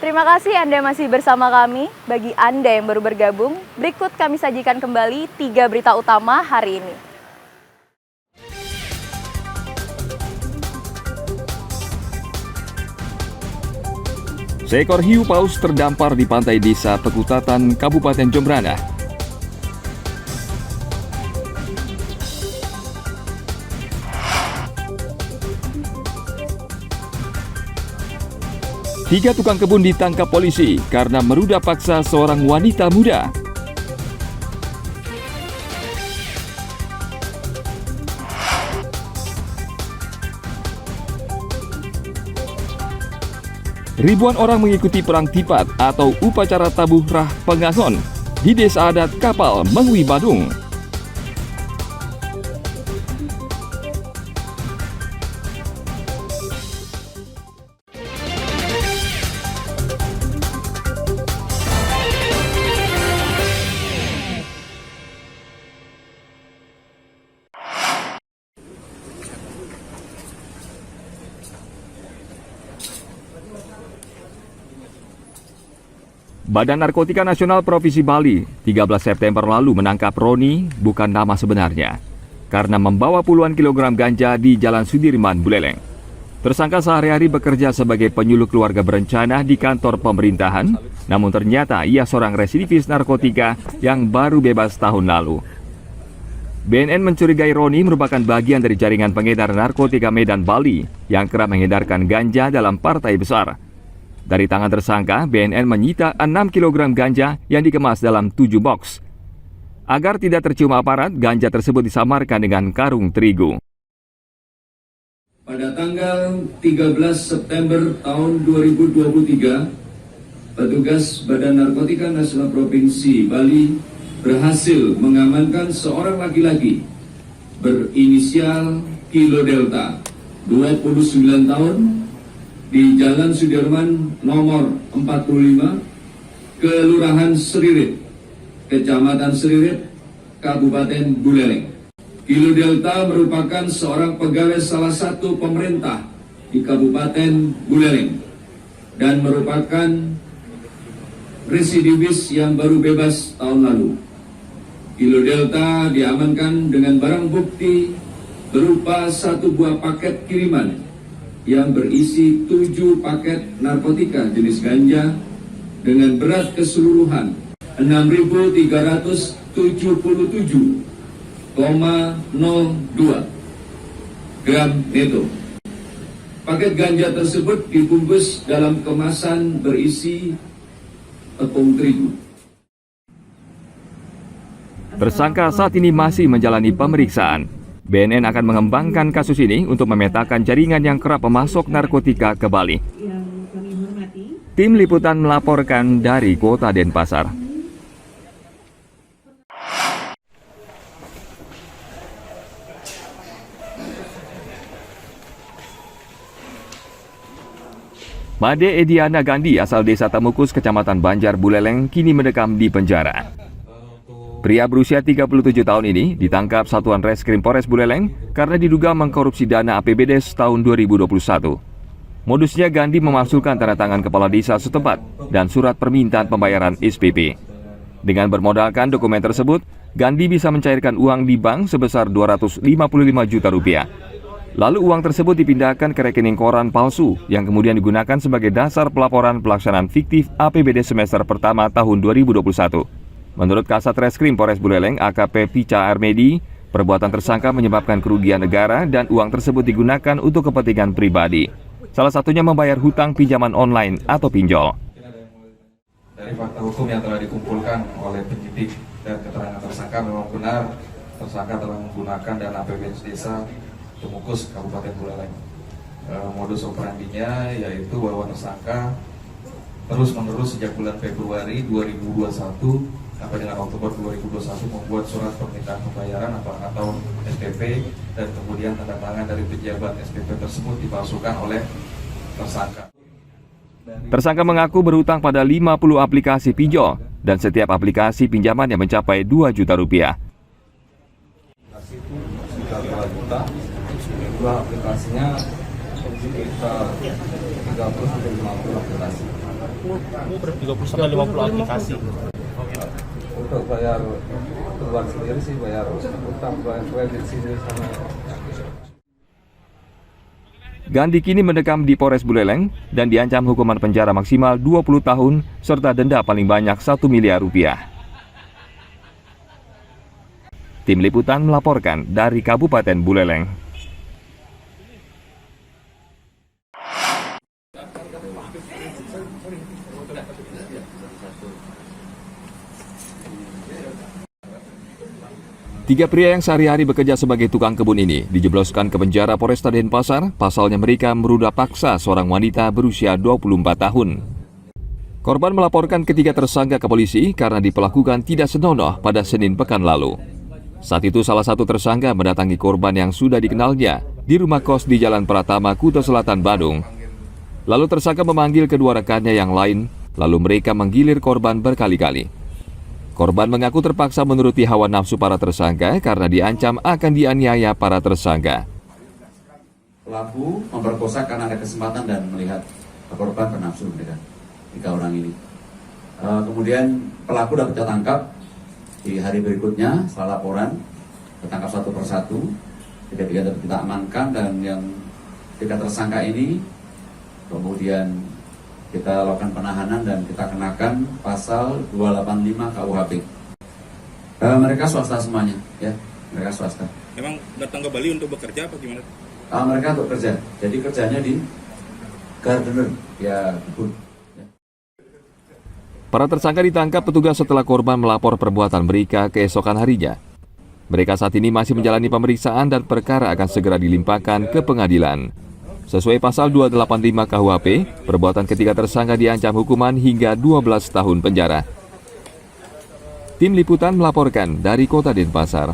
Terima kasih Anda masih bersama kami. Bagi Anda yang baru bergabung, berikut kami sajikan kembali 3 berita utama hari ini. Seekor hiu paus terdampar di pantai desa Pekutatan, Kabupaten Jembrana. Tiga tukang kebun ditangkap polisi karena meruda paksa seorang wanita muda. Ribuan orang mengikuti perang tipat atau upacara tabuh rah pengangon di desa adat Kapal, Mengwi, Badung. Badan Narkotika Nasional Provinsi Bali 13 September lalu menangkap Roni, bukan nama sebenarnya, karena membawa puluhan kilogram ganja di Jalan Sudirman, Buleleng. Tersangka sehari-hari bekerja sebagai penyuluh keluarga berencana di kantor pemerintahan, namun ternyata ia seorang residivis narkotika yang baru bebas tahun lalu. BNN mencurigai Roni merupakan bagian dari jaringan pengedar narkotika Medan, Bali yang kerap mengedarkan ganja dalam partai besar. Dari tangan tersangka, BNN menyita 6 kg ganja yang dikemas dalam 7 box. Agar tidak tercium aparat, ganja tersebut disamarkan dengan karung terigu. Pada tanggal 13 September tahun 2023, petugas Badan Narkotika Nasional Provinsi Bali berhasil mengamankan seorang laki-laki berinisial Kilo Delta, 29 tahun, di Jalan Sudirman nomor 45, Kelurahan Seririt, Kecamatan Seririt, Kabupaten Buleleng. Kilo Delta merupakan seorang pegawai salah satu pemerintah di Kabupaten Buleleng dan merupakan residivis yang baru bebas tahun lalu. Kilo Delta diamankan dengan barang bukti berupa 1 buah paket kiriman yang berisi 7 paket narkotika jenis ganja dengan berat keseluruhan 6.377,02 gram neto. Paket ganja tersebut dibungkus dalam kemasan berisi tepung terigu. Tersangka saat ini masih menjalani pemeriksaan. BNN akan mengembangkan kasus ini untuk memetakan jaringan yang kerap memasok narkotika ke Bali. Tim Liputan melaporkan dari Kota Denpasar. Made Ediana Gandhi asal desa Tamukus, Kecamatan Banjar, Buleleng, kini mendekam di penjara. Pria berusia 37 tahun ini ditangkap Satuan Reskrim Polres Buleleng karena diduga mengkorupsi dana APBD tahun 2021. Modusnya, Gandhi memalsukan tanda tangan kepala desa setempat dan surat permintaan pembayaran SPP. Dengan bermodalkan dokumen tersebut, Gandhi bisa mencairkan uang di bank sebesar 255 juta rupiah. Lalu uang tersebut dipindahkan ke rekening koran palsu yang kemudian digunakan sebagai dasar pelaporan pelaksanaan fiktif APBD semester pertama tahun 2021. Menurut Kasat Reskrim Polres Buleleng AKP Pica Armedi, perbuatan tersangka menyebabkan kerugian negara dan uang tersebut digunakan untuk kepentingan pribadi. Salah satunya membayar hutang pinjaman online atau pinjol. Dari fakta hukum yang telah dikumpulkan oleh penyidik dan keterangan tersangka, memang benar tersangka telah menggunakan dana APBD desa Tamukus, Kabupaten Buleleng. Modus operandinya yaitu bahwa tersangka terus-menerus sejak bulan Februari 2021 sampai dengan Oktober 2021 membuat surat permintaan pembayaran atau SPP, dan kemudian tanda tangan dari pejabat SPP tersebut dipalsukan oleh tersangka. Tersangka mengaku berhutang pada 50 aplikasi pinjol dan setiap aplikasi pinjamannya mencapai 2 juta rupiah. Aplikasi itu sekitar 2 juta, dua aplikasinya sekitar 30-50 aplikasi. 30-50 aplikasi. Untuk bayar keluar sendiri sih, bayar utang, bayar kredit sini sama. Gandhi kini mendekam di Polres Buleleng dan diancam hukuman penjara maksimal 20 tahun serta denda paling banyak 1 miliar rupiah. Tim Liputan melaporkan dari Kabupaten Buleleng. Tiga pria yang sehari-hari bekerja sebagai tukang kebun ini dijebloskan ke penjara Polresta Denpasar. Pasalnya mereka meruda paksa seorang wanita berusia 24 tahun. Korban melaporkan ketiga tersangka ke polisi karena diperlakukan tidak senonoh pada Senin pekan lalu. Saat itu salah satu tersangka mendatangi korban yang sudah dikenalnya di rumah kos di Jalan Pratama, Kuto Selatan, Badung. Lalu tersangka memanggil kedua rekannya yang lain, lalu mereka menggilir korban berkali-kali. Korban mengaku terpaksa menuruti hawa nafsu para tersangka karena diancam akan dianiaya para tersangka. Pelaku memperkosa karena ada kesempatan dan melihat korban bernafsu mereka, 3 orang ini. Kemudian pelaku dapat tertangkap di hari berikutnya setelah laporan, tertangkap satu persatu. Tiga-tiga dapat kita amankan dan yang 3 tersangka ini kemudian kita lakukan penahanan dan kita kenakan pasal 285 KUHP. Mereka swasta semuanya, ya, mereka swasta. Emang datang ke Bali untuk bekerja apa gimana? Mereka untuk kerja, jadi kerjanya di gardener, ya kebun. Para tersangka ditangkap petugas setelah korban melapor perbuatan mereka keesokan harinya. Mereka saat ini masih menjalani pemeriksaan dan perkara akan segera dilimpahkan ke pengadilan. Sesuai pasal 285 KUHP, perbuatan ketiga tersangka diancam hukuman hingga 12 tahun penjara. Tim Liputan melaporkan dari Kota Denpasar.